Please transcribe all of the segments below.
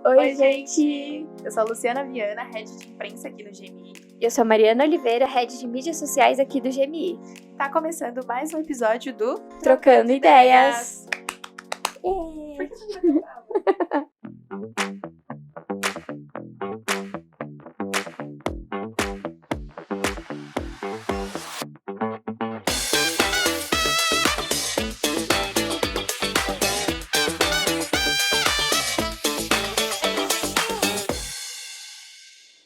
Oi, gente! Eu sou a Luciana Viana, Head de Imprensa aqui no GMI. Eu sou a Mariana Oliveira, Head de Mídias Sociais aqui do GMI. Tá começando mais um episódio do Trocando Ideias! Por que você não vai cantar?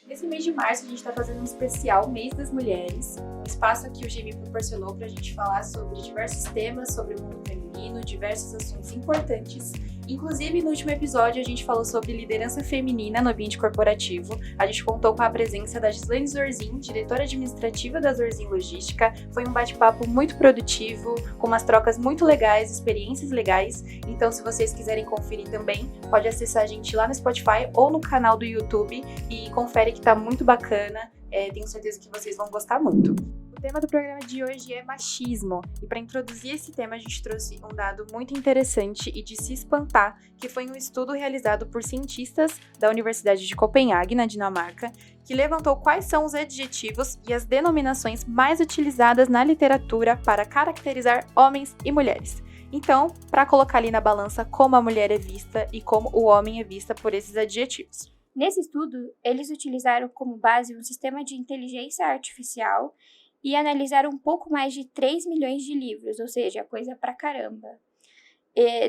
Nesse mês de março, a gente está fazendo um especial Mês das Mulheres, um espaço que o GMI proporcionou para a gente falar sobre diversos temas, sobre o mundo feminino, diversos assuntos importantes. Inclusive, no último episódio, a gente falou sobre liderança feminina no ambiente corporativo. A gente contou com a presença da Gislaine Zorzin, diretora administrativa da Zorzin Logística. Foi um bate-papo muito produtivo, com umas trocas muito legais, experiências legais. Então, se vocês quiserem conferir também, pode acessar a gente lá no Spotify ou no canal do YouTube e confere que tá muito bacana. Tenho certeza que vocês vão gostar muito. O tema do programa de hoje é machismo, e para introduzir esse tema a gente trouxe um dado muito interessante e de se espantar, que foi um estudo realizado por cientistas da Universidade de Copenhague, na Dinamarca, que levantou quais são os adjetivos e as denominações mais utilizadas na literatura para caracterizar homens e mulheres. Então, para colocar ali na balança como a mulher é vista e como o homem é vista por esses adjetivos. Nesse estudo, eles utilizaram como base um sistema de inteligência artificial e analisaram um pouco mais de 3 milhões de livros, ou seja, coisa pra caramba.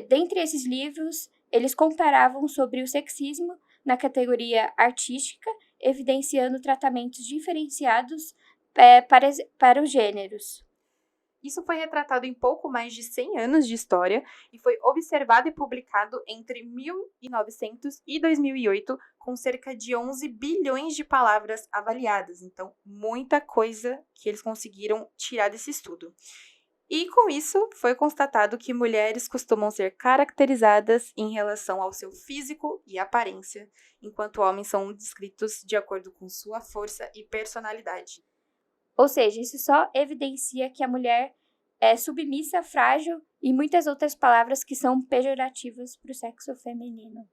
Dentre esses livros, eles comparavam sobre o sexismo na categoria artística, evidenciando tratamentos diferenciados para os gêneros. Isso foi retratado em pouco mais de 100 anos de história e foi observado e publicado entre 1900 e 2008, com cerca de 11 bilhões de palavras avaliadas. Então, muita coisa que eles conseguiram tirar desse estudo. E com isso, foi constatado que mulheres costumam ser caracterizadas em relação ao seu físico e aparência, enquanto homens são descritos de acordo com sua força e personalidade. Ou seja, isso só evidencia que a mulher é submissa, frágil e muitas outras palavras que são pejorativas para o sexo feminino.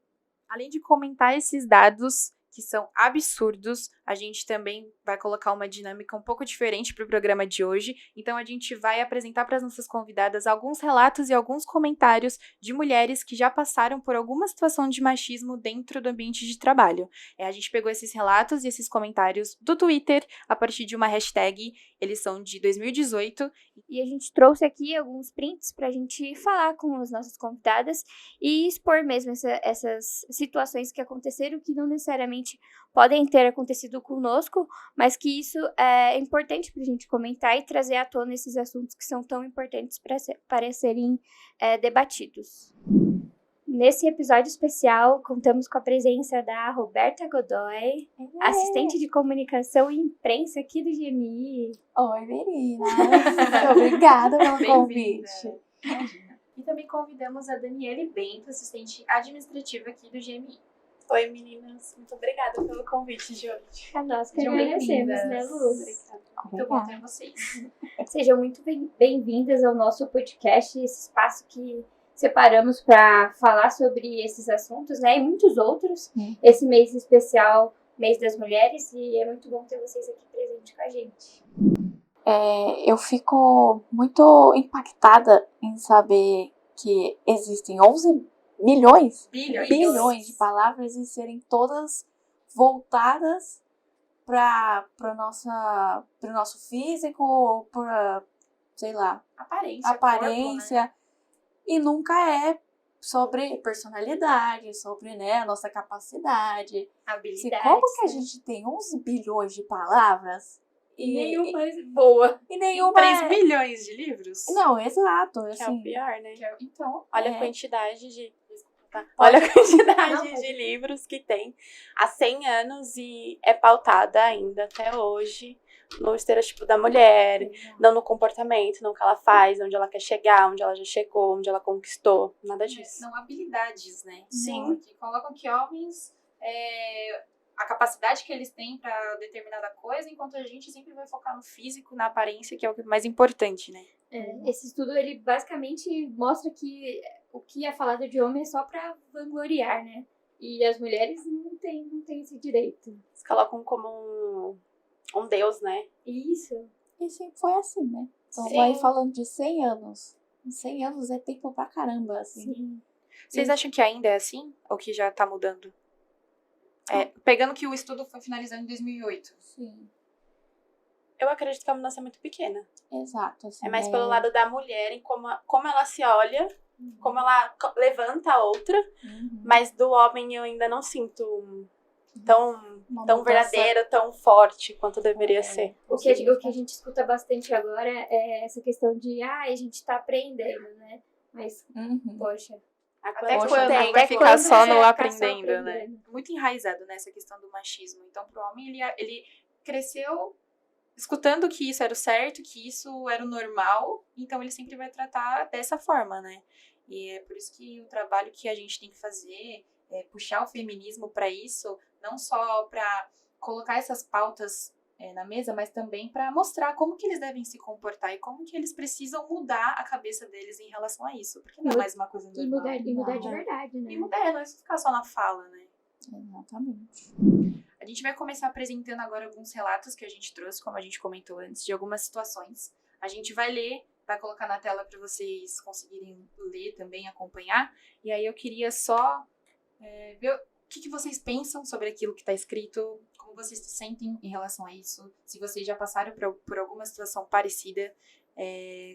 Além de comentar esses dados que são absurdos, a gente também vai colocar uma dinâmica um pouco diferente para o programa de hoje. Então, a gente vai apresentar para as nossas convidadas alguns relatos e alguns comentários de mulheres que já passaram por alguma situação de machismo dentro do ambiente de trabalho. A gente pegou esses relatos e esses comentários do Twitter a partir de uma hashtag, eles são de 2018. E a gente trouxe aqui alguns prints para a gente falar com as nossas convidadas e expor mesmo essas situações que aconteceram, que não necessariamente podem ter acontecido conosco, mas que isso é importante para a gente comentar e trazer à tona esses assuntos que são tão importantes para serem debatidos. Nesse episódio especial, contamos com a presença da Roberta Godoy, assistente de comunicação e imprensa aqui do GMI. Oi, meninas! Obrigada pelo convite. E também convidamos a Daniele Bento, assistente administrativa aqui do GMI. Oi, meninas. Muito obrigada pelo convite de hoje. A nós que Sejam agradecemos, bem-vindas. né, Lu? Muito bom ter vocês. Sejam muito bem-vindas ao nosso podcast, esse espaço que separamos para falar sobre esses assuntos, né, e muitos outros. Esse mês especial, Mês das Mulheres, e é muito bom ter vocês aqui presentes com a gente. Eu fico muito impactada em saber que existem 11 bilhões de palavras e serem todas voltadas para o nosso físico, para, sei lá, aparência. Corpo, né? E nunca é sobre personalidade, sobre, né, a nossa capacidade. Habilidades. Como que a gente tem 11 bilhões de palavras E nenhuma boa. e nenhuma 3 milhões de livros? Não, exato. Que é Assim, o pior, né? Então, Olha É. a quantidade de... Olha a quantidade de livros que tem há 100 anos e é pautada ainda até hoje no estereotipo da mulher, não no comportamento, não no que ela faz, onde ela quer chegar, onde ela já chegou, onde ela conquistou, nada disso. Não habilidades, né? Sim. Porque colocam que homens, a capacidade que eles têm para determinada coisa, enquanto a gente sempre vai focar no físico, na aparência, que é o mais importante, né? Esse estudo, ele basicamente mostra que o que é falado de homem é só para vangloriar, né? E as mulheres não têm esse direito. Eles colocam como um deus, né? Isso. E sempre foi assim, né? Então, Sim. aí falando de 100 anos. 100 anos é tempo pra caramba, assim. Sim. Vocês acham que ainda é assim? Ou que já tá mudando? Pegando que o estudo foi finalizado em 2008. Sim, Eu acredito que a mudança é muito pequena. exato. Assim, É mais pelo lado da mulher, em como ela se olha, como ela levanta a outra. Uhum. Mas do homem eu ainda não sinto tão Uma tão mudança. verdadeiro, tão forte quanto deveria ser. O que a gente escuta bastante agora é essa questão de, a gente tá aprendendo, né? Mas, Uhum. poxa, Até quanto quando tempo? vai ficar quando só vai no ficar só aprendendo, né? aprendendo? Muito enraizado nessa questão do machismo. Então, pro homem, ele cresceu escutando que isso era o certo, que isso era o normal, então ele sempre vai tratar dessa forma, né? E é por isso que o trabalho que a gente tem que fazer é puxar o feminismo para isso, não só para colocar essas pautas na mesa, mas também para mostrar como que eles devem se comportar e como que eles precisam mudar a cabeça deles em relação a isso, porque não é mais uma coisa E normal. mudar de Não. verdade, né? E mudar, não é ficar só na fala, né? Exatamente. A gente vai começar apresentando agora alguns relatos que a gente trouxe, como a gente comentou antes, de algumas situações. A gente vai ler, vai colocar na tela para vocês conseguirem ler também, acompanhar. E aí eu queria só ver o que vocês pensam sobre aquilo que está escrito, como vocês se sentem em relação a isso, se vocês já passaram por alguma situação parecida.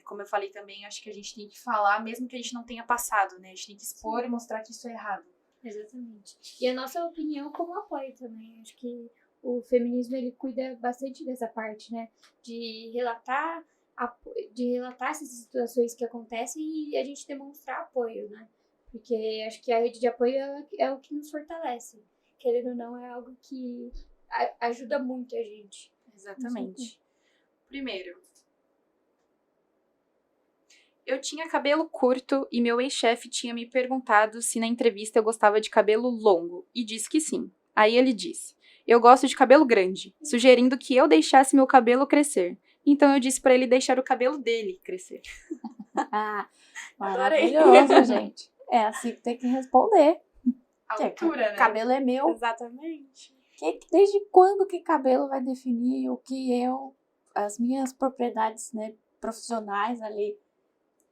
Como eu falei também, acho que a gente tem que falar, mesmo que a gente não tenha passado, né? A gente tem que expor e mostrar que isso é errado. Exatamente. E a nossa opinião como apoio também. Acho que o feminismo, ele cuida bastante dessa parte, né? De relatar essas situações que acontecem e a gente demonstrar apoio, né? Porque acho que a rede de apoio é o que nos fortalece. Querendo ou não, é algo que ajuda muito a gente. Exatamente. Primeiro, eu tinha cabelo curto e meu ex-chefe tinha me perguntado se na entrevista eu gostava de cabelo longo e disse que sim. Aí ele disse: eu gosto de cabelo grande, sugerindo que eu deixasse meu cabelo crescer. Então eu disse pra ele deixar o cabelo dele crescer. Maravilhoso, gente. É assim que tem que responder. A altura, né? Cabelo é meu. Exatamente. Desde quando que cabelo vai definir o que as minhas propriedades, né, profissionais ali?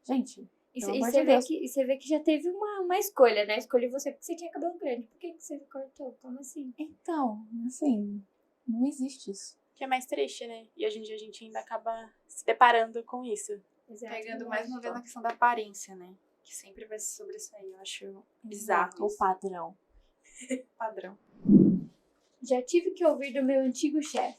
Gente, E pelo amor você de vê Deus. que você vê que já teve uma escolha, né? Escolhi você porque você tinha cabelo grande. Por que você cortou? Como assim? Então, assim, não existe isso. Que é mais triste, né? E hoje em dia a gente ainda acaba se deparando com isso. Pegando mais uma vez na questão da aparência, né? Que sempre vai se sobressair. Eu acho bizarro O isso. padrão. Padrão. Já tive que ouvir do meu antigo chefe.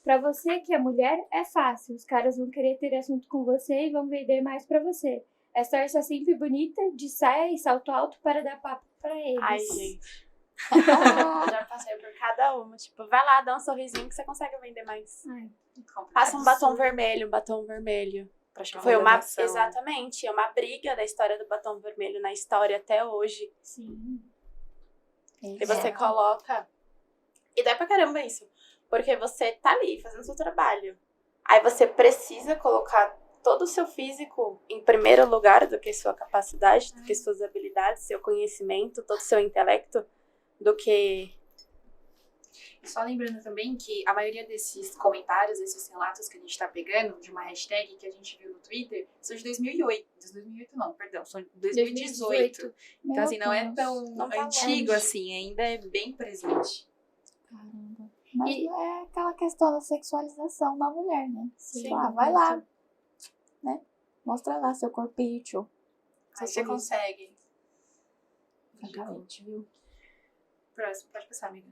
Pra você que é mulher, é fácil. Os caras vão querer ter assunto com você e vão vender mais pra você. É só estar sempre bonita, de saia e salto alto para dar papo pra eles. Ai, gente. Já passei por cada uma. Tipo, vai lá, dá um sorrisinho que você consegue vender mais. Ai, Passa um batom vermelho. Pra chamar Foi uma... atenção. Exatamente. É uma briga da história do batom vermelho na história até hoje. sim. E você coloca... E dói pra caramba isso. Porque você tá ali fazendo seu trabalho. Aí você precisa colocar todo o seu físico em primeiro lugar do que sua capacidade, do que suas habilidades, seu conhecimento, todo o seu intelecto, do que... E só lembrando também que a maioria desses comentários, esses relatos que a gente tá pegando, de uma hashtag que a gente viu no Twitter, são de 2008. 2008 não, perdão, são de 2018. Então, assim, não é tão Não tá antigo longe. assim, ainda é bem presente. Caramba. Mas é aquela questão da sexualização da mulher, né? Sim, Vai lá, né? Mostra lá seu corpinho. Aí você consegue. Francamente, viu? Próximo, pode passar, amiga.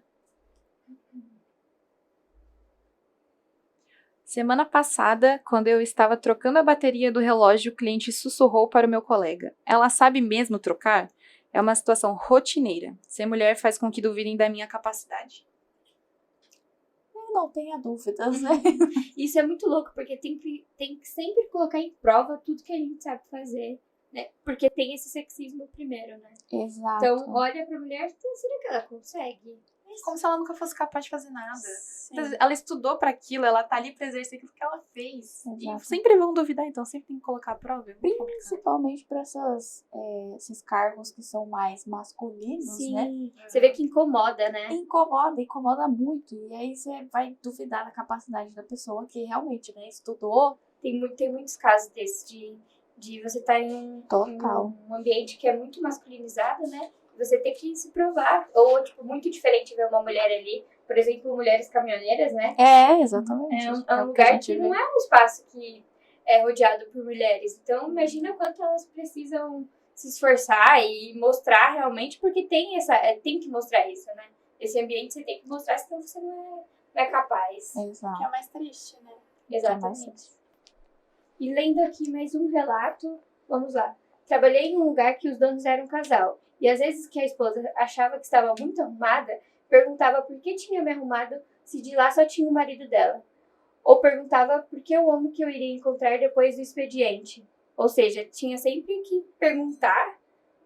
Semana passada, quando eu estava trocando a bateria do relógio, o cliente sussurrou para o meu colega: ela sabe mesmo trocar? É uma situação rotineira. Ser mulher faz com que duvidem da minha capacidade. Não tenha dúvidas, né? Isso é muito louco, porque tem que sempre colocar em prova tudo que a gente sabe fazer, né? Porque tem esse sexismo primeiro, né? Exato. Então, olha pra mulher, será que ela consegue? Como se ela nunca fosse capaz de fazer nada. Sim. Ela estudou pra aquilo, ela tá ali pra exercer aquilo que ela fez. Exato. E sempre vão duvidar, então sempre tem que colocar a prova. É muito complicado. Principalmente para esses cargos que são mais masculinos, né? Sim. Você vê que incomoda, né? Incomoda muito. E aí você vai duvidar da capacidade da pessoa que realmente, né, estudou. Tem muitos casos desses de você estar em Total. um ambiente que é muito masculinizado, né? Você ter que se provar. Ou, tipo, muito diferente ver uma mulher ali. Por exemplo, mulheres caminhoneiras, né? Exatamente. É um o que a lugar gente que vê. não é um espaço que é rodeado por mulheres. Então, imagina quanto elas precisam se esforçar e mostrar realmente, porque tem que mostrar isso, né? Esse ambiente você tem que mostrar, senão você não é capaz. Que é Exato. o mais triste, né? Exatamente. E lendo aqui mais um relato, vamos lá. Trabalhei em um lugar que os donos eram um casal. E às vezes que a esposa achava que estava muito arrumada, perguntava por que tinha me arrumado se de lá só tinha o marido dela. Ou perguntava por que o homem que eu iria encontrar depois do expediente. Ou seja, tinha sempre que perguntar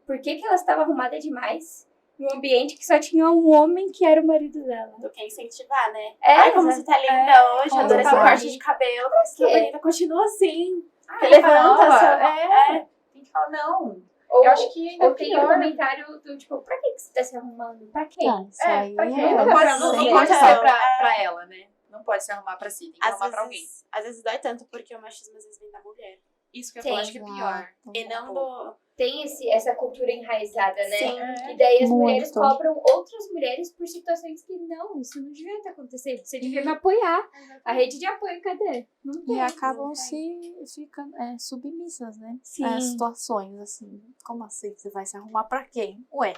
por que ela estava arrumada demais em um ambiente que só tinha um homem que era o marido dela. Do que incentivar, né? É, Ai, como você tá linda hoje, como adorei você seu tá corte de cabelo, como você tá quê? bonita, continua assim. Ah, Levanta prova. seu... Tem que falar, não. Ou, Eu acho que ainda ou é tem um pior. comentário do tipo, pra que você tá se arrumando? Pra quê? Isso aí pra quê? é Não pode, não sempre pode assim. ser pra ela, né? Não pode se arrumar pra si, tem que arrumar pra alguém. Às vezes dói tanto porque o machismo às vezes vem da mulher. Isso que eu Sim. acho que é pior. E não do... Tem essa cultura enraizada, né? Sim. E daí as Muito. mulheres cobram outras mulheres por situações que não, isso não devia estar acontecendo. Você devia me apoiar. A rede de apoio, cadê? Não tem. E acabam não tem. ficando submissas, né? Sim. A situações, assim. Como assim? Você vai se arrumar pra quem? Ué,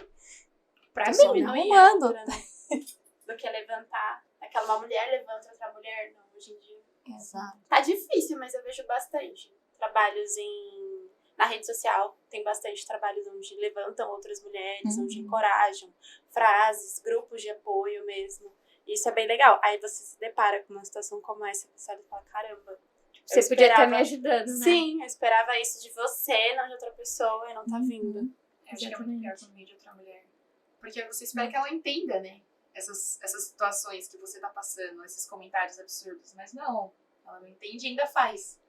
Pra tô mim, só me Diminuir arrumando. outra, né? Do que levantar. Uma mulher levanta outra mulher, não, hoje em dia. Exato. Tá difícil, mas eu vejo bastante. Trabalhos na rede social, tem bastante trabalhos onde levantam outras mulheres, onde encorajam, frases, grupos de apoio mesmo. Isso é bem legal. Aí você se depara com uma situação como essa, você olha e fala, caramba. Você eu podia estar esperava- me ajudando, né? Sim, eu esperava isso de você, não de outra pessoa, e não tá vindo. Eu acho que é muito pior no meio de outra mulher. Porque você espera que ela entenda, né? Essas situações que você tá passando, esses comentários absurdos. Mas não, ela não entende e ainda faz.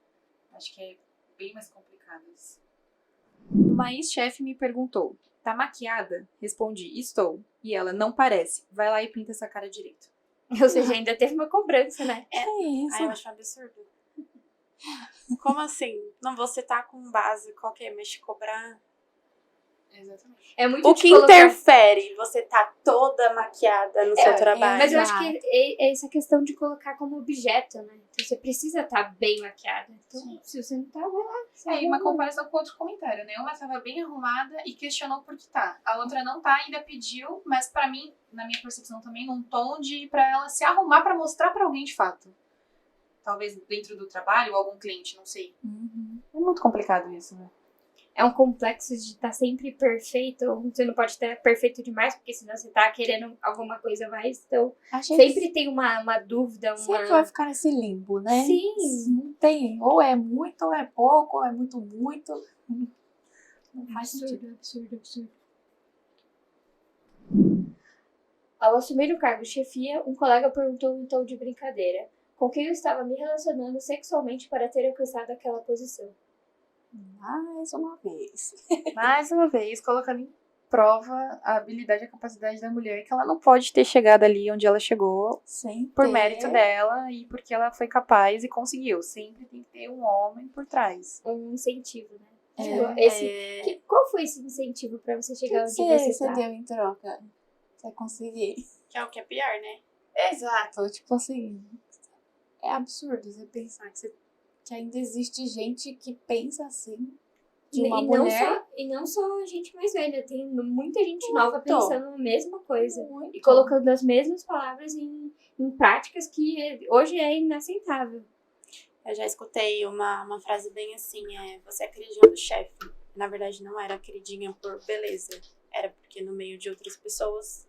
Acho que é bem mais complicado isso. Uma ex-chefe me perguntou, tá maquiada? Respondi, estou. E ela, não parece. Vai lá e pinta essa cara direito. Ou seja, ainda teve uma cobrança, né? É isso. Ai, eu acho um absurdo. Como assim? Não, você tá com base qualquer, mas te cobrar... Exatamente. É muito O de que colocar- interfere você tá toda maquiada no seu trabalho? Mas eu acho Exato. que é essa questão de colocar como objeto, né? Então você precisa estar bem maquiada. Então, se você não tá, vai lá. Você É, e uma arruma. comparação com outro comentário, né? Uma tava bem arrumada e questionou por que tá. A outra não tá, ainda pediu, mas pra mim, na minha percepção também, num tom de pra ela se arrumar pra mostrar pra alguém de fato. Talvez dentro do trabalho ou algum cliente, não sei. É muito complicado isso, né? É um complexo de estar sempre perfeito. Ou você não pode estar perfeito demais, porque senão você tá querendo alguma coisa a mais. Então, A gente sempre tem uma dúvida, sempre vai uma... ficar nesse limbo, né? Sim. Não tem. Ou é muito, ou é pouco, ou é muito. Não faz sentido. Absurdo. Ao assumir o cargo de chefia, um colega perguntou em tom de brincadeira com quem eu estava me relacionando sexualmente para ter alcançado aquela posição. Mais uma vez. Mais uma vez, colocando em prova a habilidade e a capacidade da mulher, que ela não pode ter chegado ali onde ela chegou Sem por ter- mérito dela e porque ela foi capaz e conseguiu. Sempre tem que ter um homem por trás. Um incentivo, né? É. Tipo, qual foi esse incentivo para você O chegar que onde você você tá? deu em troca? Pra conseguir. Que é o que é pior, né? Exato. Tipo assim, é absurdo você pensar que ainda existe gente que pensa assim de uma mulher. E não só gente mais velha, tem muita gente Muito. nova pensando a mesma coisa. Muito. E colocando as mesmas palavras em práticas que hoje é inaceitável. Eu já escutei uma frase bem assim, você é a queridinha do chefe. Na verdade, não era a queridinha por beleza. Era porque no meio de outras pessoas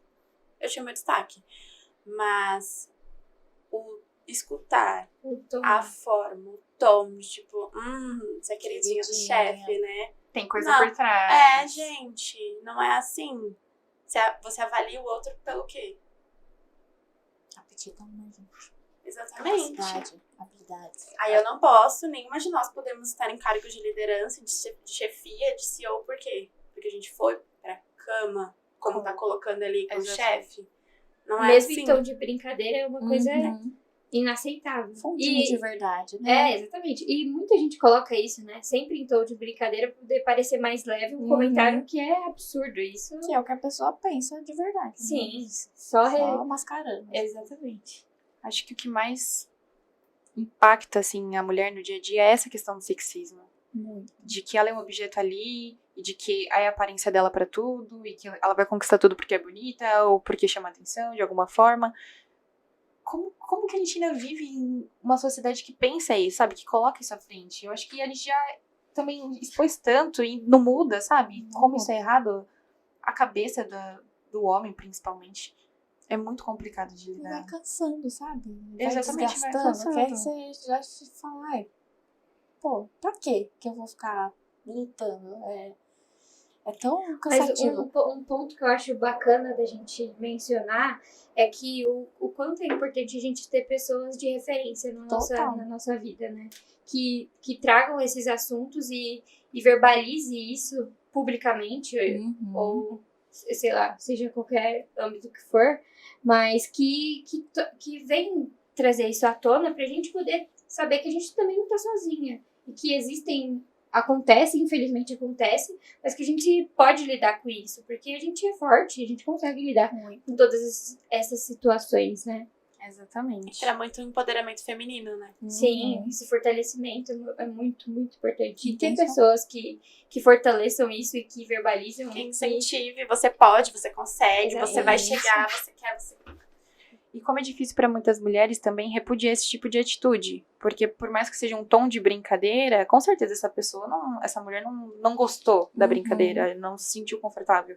eu tinha meu destaque. Mas o escutar, Então, a forma, o tom, de tipo, você é queridinha do Queridinha. chefe, né? Tem coisa Não. por É, trás. gente, não é assim. Você avalia o outro pelo quê? Aptidão, né, gente? Exatamente. Capacidade, habilidades. Aí eu não posso, nenhuma de nós podemos estar em cargos de liderança, de chefia, de CEO, por quê? Porque a gente foi pra cama, como tá colocando ali com o chefe. Não é Mesmo assim. em tom de brincadeira é uma coisa Uhum. inaceitável. Fundinho de verdade, né? Exatamente. E muita gente coloca isso, né? Sempre em tom de brincadeira pra poder parecer mais leve um comentário que é absurdo. Isso. Que é o que a pessoa pensa de verdade. Sim. Né? Só mascarando. Exatamente. Acho que o que mais impacta, assim, a mulher no dia a dia é essa questão do sexismo. Muito. De que ela é um objeto ali, e de que é a aparência dela pra tudo, e que ela vai conquistar tudo porque é bonita, ou porque chama atenção de alguma forma. Como que a gente ainda vive em uma sociedade que pensa isso, sabe? Que coloca isso à frente? Eu acho que a gente já também expôs tanto e não muda, sabe? Como isso é errado. A cabeça do homem, principalmente, é muito complicado de E vai lidar. cansando, sabe? Vai Exatamente, vai desgastando. cansando. Que aí você já se fala, ai, pô, pra quê que eu vou ficar lutando? É tão Mas cansativo. um ponto que eu acho bacana da gente mencionar é que o quanto é importante a gente ter pessoas de referência Total. na nossa vida, né? Que tragam esses assuntos e verbalize isso publicamente, Uhum. ou sei lá, seja qualquer âmbito que for, mas que vem trazer isso à tona pra gente poder saber que a gente também não tá sozinha e que infelizmente acontece, mas que a gente pode lidar com isso, porque a gente é forte, a gente consegue lidar Muito. com todas essas situações, né? Exatamente. Era muito empoderamento feminino, né? Sim, esse fortalecimento é muito, muito importante. E tem Intenção. pessoas que fortaleçam isso e que verbalizam. Que incentive, você pode, você consegue, você vai Exatamente. chegar, você quer, você... E como é difícil para muitas mulheres também repudiar esse tipo de atitude. Porque por mais que seja um tom de brincadeira, com certeza essa mulher não gostou da brincadeira, não se sentiu confortável.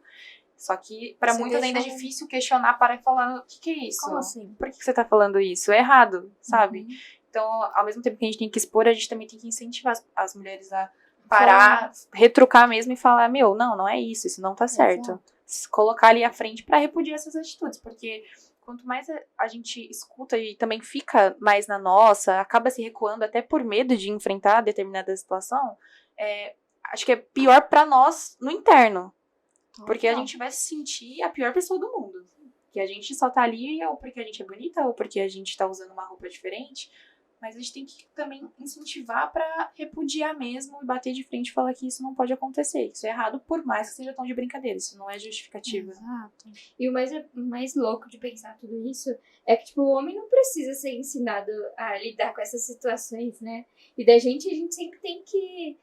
Só que para Você muitas ainda é deixa- difícil questionar, parar e falar, o que é isso? Como assim? Por que você tá falando isso? É errado, sabe? Uhum. Então, ao mesmo tempo que a gente tem que expor, a gente também tem que incentivar as mulheres a parar, retrucar mesmo e falar, não é isso não tá certo. Exato. Se colocar ali à frente pra repudiar essas atitudes, porque quanto mais a gente escuta e também fica mais na nossa, acaba se recuando até por medo de enfrentar determinada situação, acho que é pior pra nós no interno. Porque a Total. gente vai se sentir a pior pessoa do mundo. Que a gente só tá ali ou porque a gente é bonita, ou porque a gente tá usando uma roupa diferente. Mas a gente tem que também incentivar pra repudiar mesmo e bater de frente e falar que isso não pode acontecer. Isso é errado, por mais que seja tom de brincadeira. Isso não é justificativa. Exato. E o mais louco de pensar tudo isso é que, tipo, o homem não precisa ser ensinado a lidar com essas situações, né? E a gente sempre tem que,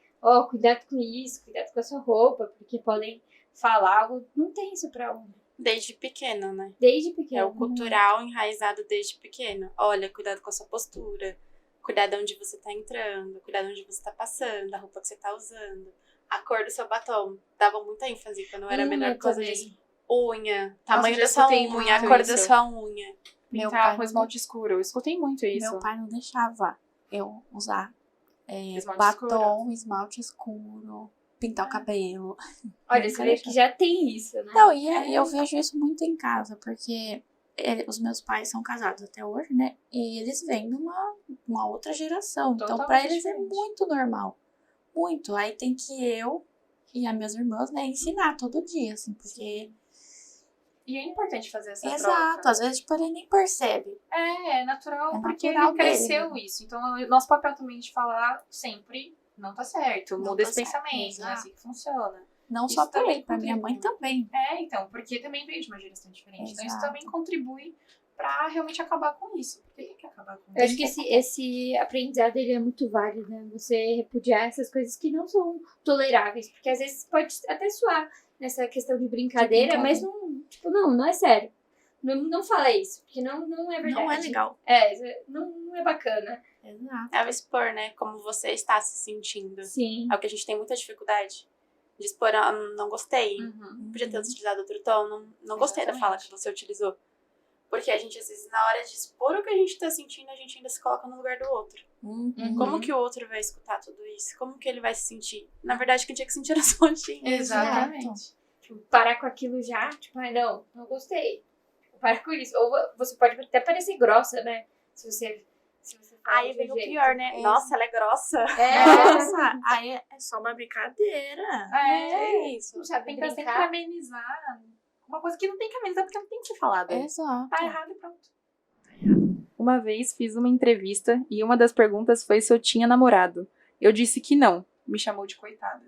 cuidado com isso, cuidado com a sua roupa, porque podem falar algo. Não tem isso pra homem. Desde pequeno, né? Desde pequeno. É o cultural enraizado desde pequeno. Olha, cuidado com a sua postura. Cuidado onde você tá entrando. Cuidado onde você tá passando. A roupa que você tá usando. A cor do seu batom. Dava muita ênfase quando eu era menor por causa também. disso. Unha. Nossa, Tamanho eu já da sua escutei unha. A muito cor da isso. sua unha. Meu Pintar pai com não- esmalte escuro. Eu escutei muito isso. Meu pai não deixava eu usar Esmalte batom, esmalte escuro, pintar o cabelo. Olha, você vê que já tem isso, né? Não, e eu vejo isso muito em casa, porque os meus pais são casados até hoje, né? E eles vêm de uma outra geração. Então, pra Totalmente eles é diferente. muito normal. Muito. Aí tem que eu e as minhas irmãs, né, ensinar todo dia, assim, porque... E é importante fazer essa Exato, troca. às vezes, tipo, ele nem percebe. É natural, É porque natural ele cresceu dele, né? isso. Então, o nosso papel também de falar sempre não tá certo. Não Muda tá esse certo, pensamento, não é exato. assim que funciona. Não Isso só pra também ele, pra minha mãe contribui. também. Então, porque também veio de uma geração diferente. Então, isso Exato. também contribui pra realmente acabar com isso. Porque tem que acabar com Eu acho isso. que esse aprendizado ele é muito válido, né? Você repudiar essas coisas que não são toleráveis. Porque às vezes pode até soar nessa questão de brincadeira, mas não é sério. Não fala isso, porque não é verdade. Não é legal. Não é bacana. Exato. É o expor, né? Como você está se sentindo. Sim. É o que a gente tem muita dificuldade. De expor, não gostei. Podia ter utilizado outro tom. Não gostei da fala que você utilizou. Porque a gente, às vezes, na hora de expor o que a gente tá sentindo, a gente ainda se coloca no lugar do outro. Uhum. Como que o outro vai escutar tudo isso? Como que ele vai se sentir? Na verdade, quem tinha que sentir era só a gente. Exatamente. Tipo, parar com aquilo já, tipo, não gostei. para com isso. Ou você pode até parecer grossa, né? Se você fala Aí de vem o jeito. pior, né? Nossa, ela é grossa. Nossa, aí é só uma brincadeira. É isso. Não sabe Tenta sempre brincar. amenizar uma coisa que não tem que amenizar porque não tem que ser falada. Exato. Tá errado e pronto. Uma vez fiz uma entrevista e uma das perguntas foi se eu tinha namorado. Eu disse que não. Me chamou de coitada.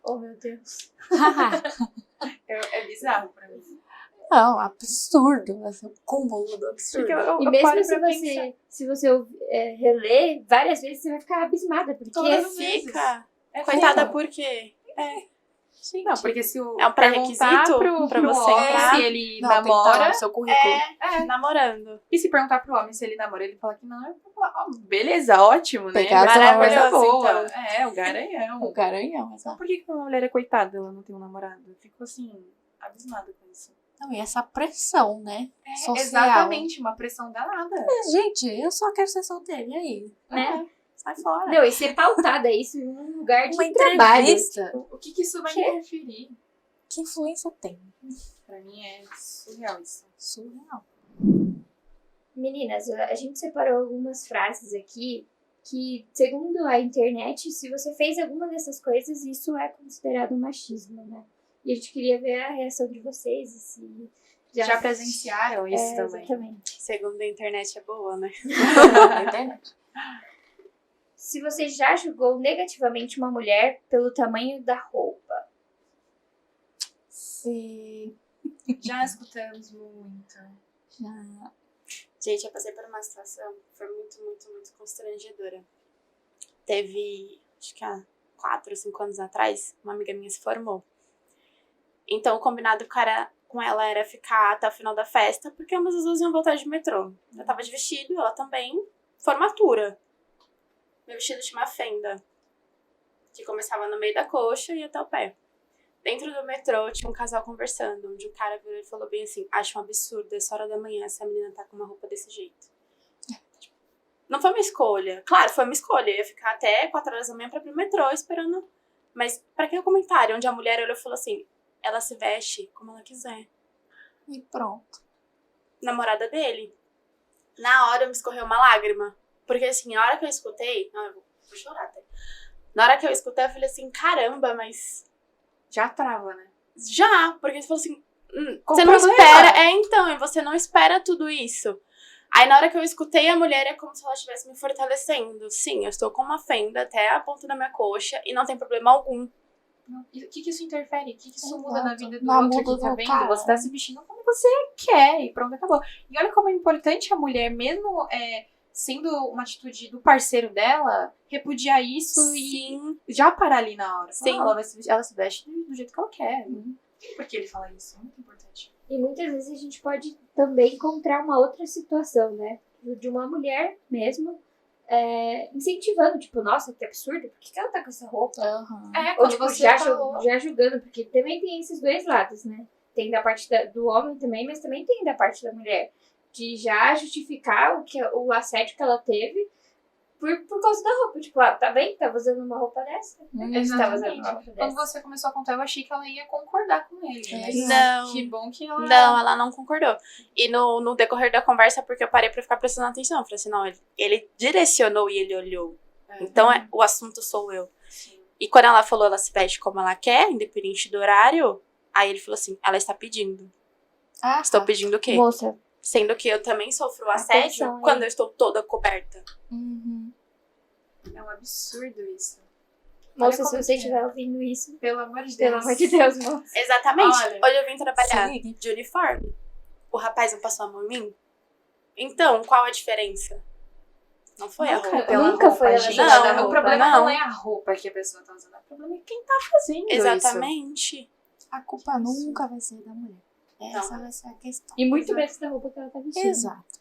Oh, meu Deus. É bizarro pra mim. Não, absurdo. Assim, o cúmulo do absurdo. Porque eu E paro mesmo pra pensar. se você reler várias vezes, você vai ficar abismada. Porque Todas as vezes. Fica. É Coitada foda. por quê? Não, porque se o É um pré-requisito perguntar pra pro você homem entrar. se ele Não, tem que estar lá namora, no seu currículo. Namorando. e se perguntar pro homem se ele namora, ele fala que não, eu vou falar, ó, beleza, ótimo, né? Pegar Vai ser uma coisa maravilhoso, boa. então. É, o garanhão. O garanhão, exato. Por que uma mulher é coitada, ela não tem um namorado? Eu fico assim, abismada com isso. Não, e essa pressão, né? Social. Exatamente, uma pressão danada. Mas, gente, eu só quero ser solteira. E aí? né? Sai fora. Não, e ser pautada isso em um lugar de Uma trabalho. entrevista. O que isso vai Que? interferir? Que influência tem? Pra mim é surreal isso. Surreal. Meninas, a gente separou algumas frases aqui que, segundo a internet, se você fez alguma dessas coisas, isso é considerado machismo, né? E a gente queria ver a reação de vocês e se Já presenciaram isso também. Exatamente. Segundo a internet é boa, né? Na internet. Se você já julgou negativamente uma mulher pelo tamanho da roupa. Se Já escutamos muito. já... Gente, eu passei por uma situação que foi muito, muito, muito constrangedora. Teve, acho que há 4 ou 5 anos atrás, uma amiga minha se formou. Então, o combinado com ela era ficar até o final da festa, porque ambas as duas iam voltar de metrô. Eu tava de vestido, ela também. Formatura. Meu vestido tinha uma fenda, que começava no meio da coxa e ia até o pé. Dentro do metrô tinha um casal conversando, onde o cara virou e falou bem assim: acho um absurdo, essa hora da manhã, essa menina tá com uma roupa desse jeito. Não foi uma escolha. Claro, foi uma escolha. Eu ia ficar até 4 horas da manhã pra ir pro metrô esperando. Mas pra que o comentário? Onde a mulher olhou e falou assim: ela se veste como ela quiser. E pronto. Namorada dele. Na hora me escorreu uma lágrima. Porque assim, na hora que eu escutei. Não, eu vou chorar até. Na hora que eu escutei, eu falei assim: caramba, mas. Já trava, né? Já, porque você falou assim, Com você não problema. espera, então, e você não espera tudo isso. Aí na hora que eu escutei a mulher, é como se ela estivesse me fortalecendo. Sim, eu estou com uma fenda até a ponta da minha coxa e não tem problema algum. E o que isso interfere? O que isso Exato. muda na vida do Na outro muda que tá do vendo? cara. Você tá se vestindo como você quer e pronto, acabou. E olha como é importante a mulher, mesmo sendo uma atitude do parceiro dela, repudiar isso Sim. e já parar ali na hora. Sim. Ela se veste do jeito que ela quer. Não tem por que ele falar isso. É muito importante. E muitas vezes a gente pode também encontrar uma outra situação, né? De uma mulher mesmo incentivando, tipo, nossa, que absurdo, por que ela tá com essa roupa? Aham. Ou tipo, já julgando, porque também tem esses dois lados, né? Tem da parte do homem também, mas também tem da parte da mulher. De já justificar o assédio que ela teve por causa da roupa. Tipo, tá bem? Tava usando uma roupa dessa? Você tava usando uma roupa Quando dessa? você começou a contar, eu achei que ela ia concordar com ele. Mas Não. que bom que ela... Não, ela não concordou. E no decorrer da conversa, porque eu parei pra ficar prestando atenção, eu falei assim, não, ele direcionou e ele olhou. Então, o assunto sou eu. Sim. E quando ela falou, ela se veste como ela quer, independente do horário, aí ele falou assim, ela está pedindo. Ah, Estou pedindo o quê? Moça, Sendo que eu também sofro assédio Atenção aí. quando eu estou toda coberta. Uhum. É um absurdo isso. moça, como se você que é. estiver ouvindo isso, Pelo amor de Deus. pelo amor de Deus, moça. Exatamente. Olha, Hoje eu vim trabalhar sim. de uniforme. O rapaz não passou a mão em mim? Então, qual a diferença? Não foi a roupa. pela Nunca roupa, foi a gente. roupa, O problema não. não é a roupa que a pessoa tá usando. O problema é quem tá fazendo isso. Exatamente. A culpa nunca vai ser da mulher. Essa Não. vai ser a questão. E muito menos da roupa que ela tá vestindo. Exato.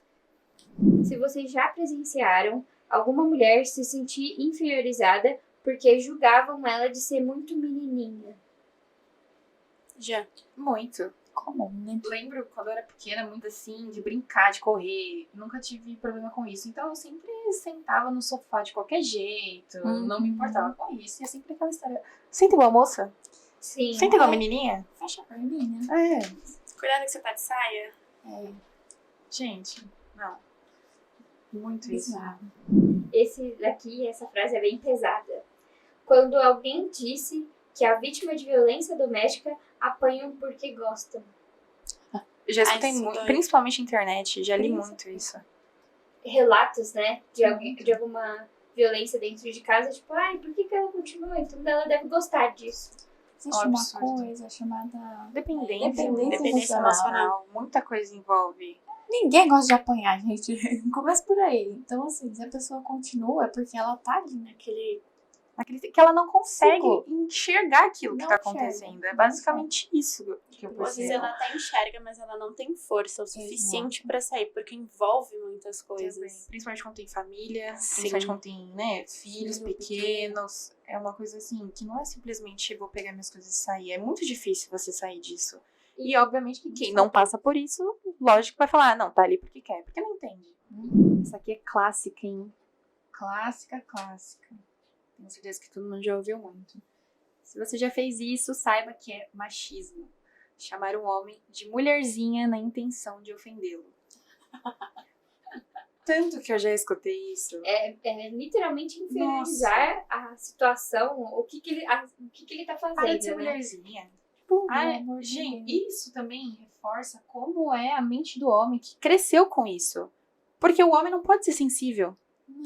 Se vocês já presenciaram alguma mulher se sentir inferiorizada porque julgavam ela de ser muito menininha. Já. Muito. Comum, né? Lembro quando eu era pequena, muito assim, de brincar, de correr. Nunca tive problema com isso. Então eu sempre sentava no sofá de qualquer jeito. Não me importava com isso. E é sempre aquela história. Senta igual moça? Sim. Senta igual menininha? Fecha a perninha. É. Cuidado que você tá de saia. Gente, não. Muito isso. Bizarro. Essa frase é bem pesada. Quando alguém disse que a vítima de violência doméstica apanham porque gostam. Eu já escutei isso muito, dói. principalmente na internet, já li muito isso. Relatos, né, de alguma violência dentro de casa, tipo, ai, por que ela continua? Então ela deve gostar disso. Existe uma absurdo. coisa chamada Dependência Dependência emocional. Muita coisa envolve. ninguém gosta de apanhar, gente. Começa por aí. Então, assim, se a pessoa continua, é porque ela tá ali naquele Que ela não consegue Ciclo. enxergar aquilo que Não tá enxerga. É basicamente isso que eu Às percebo. vezes ela até enxerga, mas ela não tem força o suficiente pra sair, porque envolve muitas coisas. Também. Principalmente quando tem família, Sim. principalmente quando tem, né, filhos Filho pequenos. É uma coisa assim, que não é simplesmente vou pegar minhas coisas e sair. É muito difícil você sair disso. E obviamente que quem não passa por isso, lógico, vai falar, não, tá ali porque quer, porque não entende. Essa aqui é clássica, hein? Clássica. Tenho certeza que todo mundo já ouviu muito. Se você já fez isso, saiba que é machismo. Chamar um homem de mulherzinha na intenção de ofendê-lo. Tanto que eu já escutei isso. É literalmente inferiorizar a situação, o que ele tá fazendo, Para de ser né? mulherzinha. Pelo Ah, amor de gente, Deus. isso também reforça como é a mente do homem que cresceu com isso. Porque o homem não pode ser sensível.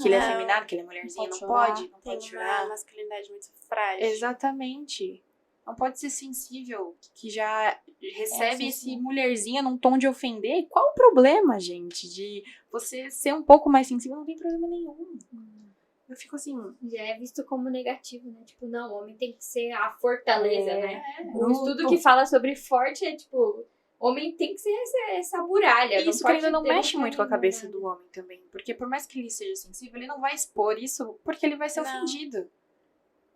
Que ele é Não. afeminado, que ele é mulherzinha, não Não pode Tem uma chorar. masculinidade muito frágil. Exatamente. Não pode ser sensível, que já recebe sim, esse sim. mulherzinha num tom de ofender. Qual o problema, gente, de você ser um pouco mais sensível? Não tem problema nenhum. Eu fico assim... Já é visto como negativo, né? Tipo, não, o homem tem que ser a fortaleza, né? O bruto. estudo que fala sobre forte é, tipo, homem tem que ser essa muralha. E isso que pode ainda não ter mexe muito com a nada. cabeça do homem também. Porque por mais que ele seja sensível, ele não vai expor isso porque ele vai ser Não. ofendido.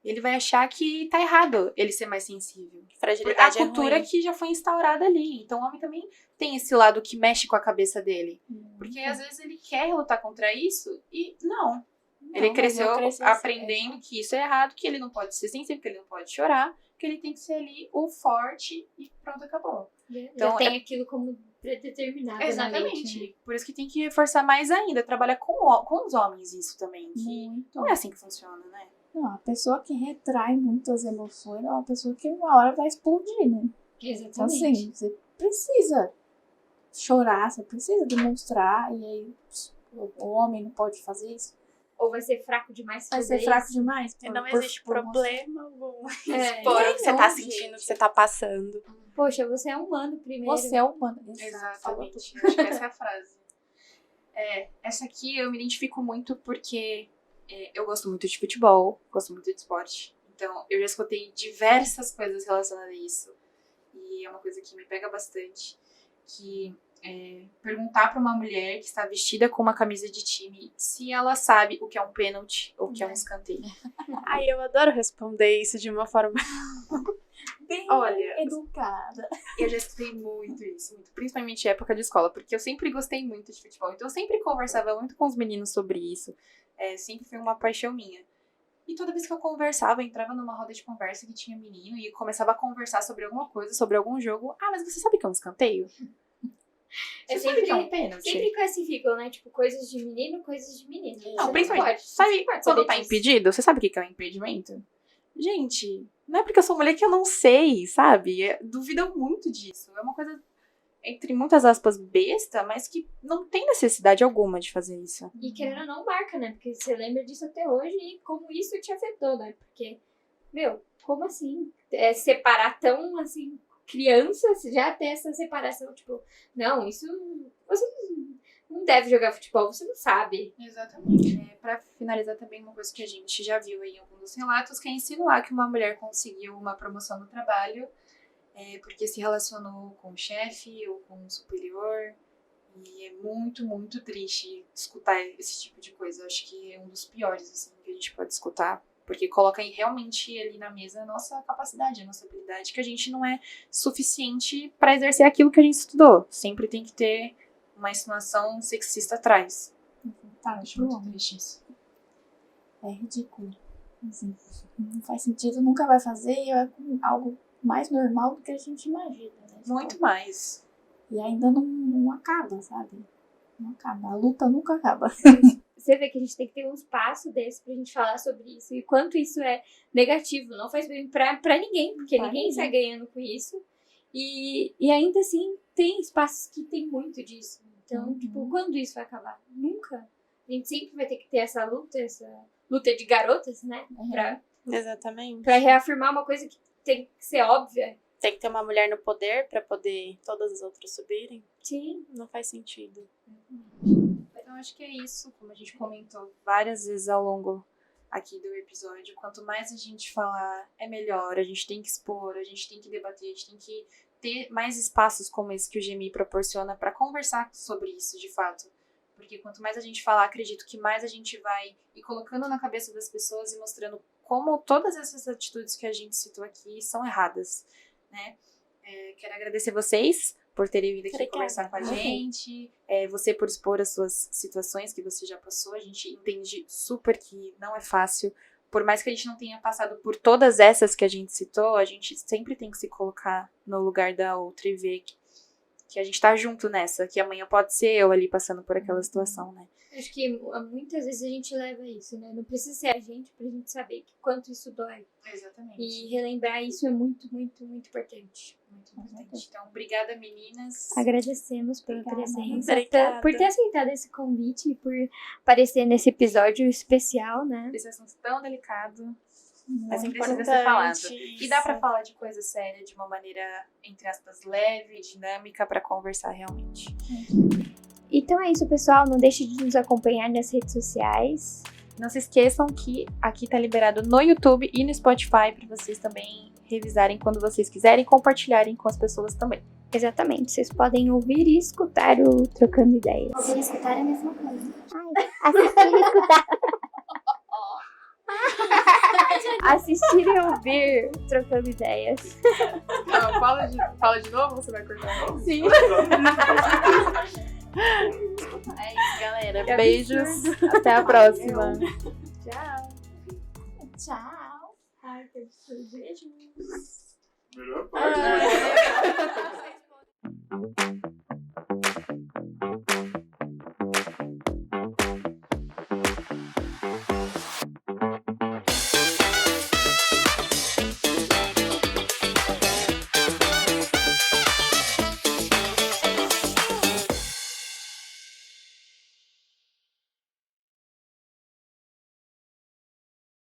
Ele vai achar que tá errado ele ser mais sensível. A Fragilidade é cultura ruim. que já foi instaurada ali. Então o homem também tem esse lado que mexe com a cabeça dele. Porque às vezes ele quer lutar contra isso e não. Ele Não, cresceu mas eu cresci aprendendo que isso é errado, que ele não pode ser sensível, que ele não pode chorar, que ele tem que ser ali o forte e pronto, acabou. Então, já tem aquilo como predeterminado na mente, né? Exatamente. Por isso que tem que reforçar mais ainda, trabalhar com os homens isso também. Que Muito. não é assim que funciona, né? Não, a pessoa que retrai muito as emoções é uma pessoa que uma hora vai explodir, né? Então, Exatamente. assim, você precisa chorar, você precisa demonstrar, e aí o homem não pode fazer isso. Ou vai ser fraco demais Vai fazer ser fraco isso. demais. E não por- existe por problema algum. É. Expor o que você tá Não, sentindo, o gente. que você tá passando. Poxa, você é humano primeiro. Você é humano. Falou tudo. Exatamente. Acho que essa é a frase. Essa aqui eu me identifico muito porque eu gosto muito de futebol, gosto muito de esporte. Então, eu já escutei diversas coisas relacionadas a isso. E é uma coisa que me pega bastante. Que perguntar para uma mulher que está vestida com uma camisa de time se ela sabe o que é um pênalti ou o que é um escanteio. Ai, eu adoro responder isso de uma forma... Bem Olha, educada. Eu já escutei muito isso, muito, principalmente em época de escola, porque eu sempre gostei muito de futebol. Então eu sempre conversava muito com os meninos sobre isso. Sempre foi uma paixão minha. E toda vez que eu conversava, eu entrava numa roda de conversa que tinha menino e começava a conversar sobre alguma coisa, sobre algum jogo. Ah, mas você sabe o que é um escanteio? Você sabe o que é um pênalti? Sempre classificam, né? Tipo, coisas de menino, coisas de menina. Não, Você principalmente, pode, sabe você pode quando saber tá disso. impedido? Você sabe o que é um impedimento? Gente, não é porque eu sou mulher que eu não sei, sabe? Duvidam muito disso. É uma coisa, entre muitas aspas, besta, mas que não tem necessidade alguma de fazer isso. E querendo ou não, marca, né? Porque você lembra disso até hoje e como isso te afetou, né? Porque, meu, como assim? Separar tão, assim, crianças, já ter essa separação, tipo, não, isso, você não deve jogar futebol, você não sabe. Exatamente. Pra finalizar também, uma coisa que a gente já viu aí em alguns dos relatos, que é insinuar que uma mulher conseguiu uma promoção no trabalho porque se relacionou com o chefe ou com o superior. E é muito, muito triste escutar esse tipo de coisa. Eu acho que é um dos piores, assim, que a gente pode escutar. Porque coloca aí realmente ali na mesa a nossa capacidade, a nossa habilidade, que a gente não é suficiente para exercer aquilo que a gente estudou. Sempre tem que ter uma insinuação sexista atrás. Tá, Acho pro muito homem. triste isso. É ridículo. Assim, não faz sentido, nunca vai fazer e é algo mais normal do que a gente imagina, né? Muito mais. E ainda não acaba, sabe? Não acaba. A luta nunca acaba. Você vê que a gente tem que ter um espaço desse pra gente falar sobre isso. E quanto isso é negativo. Não faz bem pra ninguém, porque ninguém sai ganhando com isso. E ainda assim, tem espaços que tem muito disso. Então, tipo, quando isso vai acabar? Nunca. A gente sempre vai ter que ter essa luta de garotas, né? Exatamente. Pra reafirmar uma coisa que tem que ser óbvia. Tem que ter uma mulher no poder pra poder todas as outras subirem. Sim. Não faz sentido. Então, acho que é isso, como a gente comentou várias vezes ao longo aqui do episódio. Quanto mais a gente falar, é melhor. A gente tem que expor, a gente tem que debater, a gente tem que ter mais espaços como esse que o GMI proporciona para conversar sobre isso, de fato. Porque quanto mais a gente falar, acredito que mais a gente vai ir colocando na cabeça das pessoas e mostrando como todas essas atitudes que a gente citou aqui são erradas, né? Quero agradecer vocês por terem vindo aqui conversar com a gente. Você por expor as suas situações que você já passou. A gente entende super que não é fácil. Por mais que a gente não tenha passado por todas essas que a gente citou, a gente sempre tem que se colocar no lugar da outra e ver que a gente tá junto nessa. Que amanhã pode ser eu ali passando por aquela situação, né? Acho que muitas vezes a gente leva isso, né? Não precisa ser a gente pra gente saber quanto isso dói. Exatamente. E relembrar isso é muito, muito, muito importante. Muito importante. Então, obrigada, meninas. Agradecemos pela presença, Obrigada. por ter aceitado esse convite e por aparecer nesse episódio especial, né? Esse assunto tão delicado, mas Muito precisa ser falado. importante E dá pra isso. falar de coisa séria de uma maneira, entre aspas, leve, dinâmica, pra conversar realmente. Então é isso, pessoal. Não deixe de nos acompanhar nas redes sociais. Não se esqueçam que aqui tá liberado no YouTube e no Spotify pra vocês também revisarem quando vocês quiserem e compartilharem com as pessoas também. Exatamente. Vocês podem ouvir e escutar o Trocando Ideias. Ouvir e escutar é a mesma coisa. Assistir e escutar. Assistir e ouvir Trocando Ideias. Não, fala de novo, você vai cortar. Sim. É isso, galera. Que Beijos. absurdo. Até a próxima. Tchau. Tchau. Ai, que absurdo. Beijos. Melhor parte. Ah.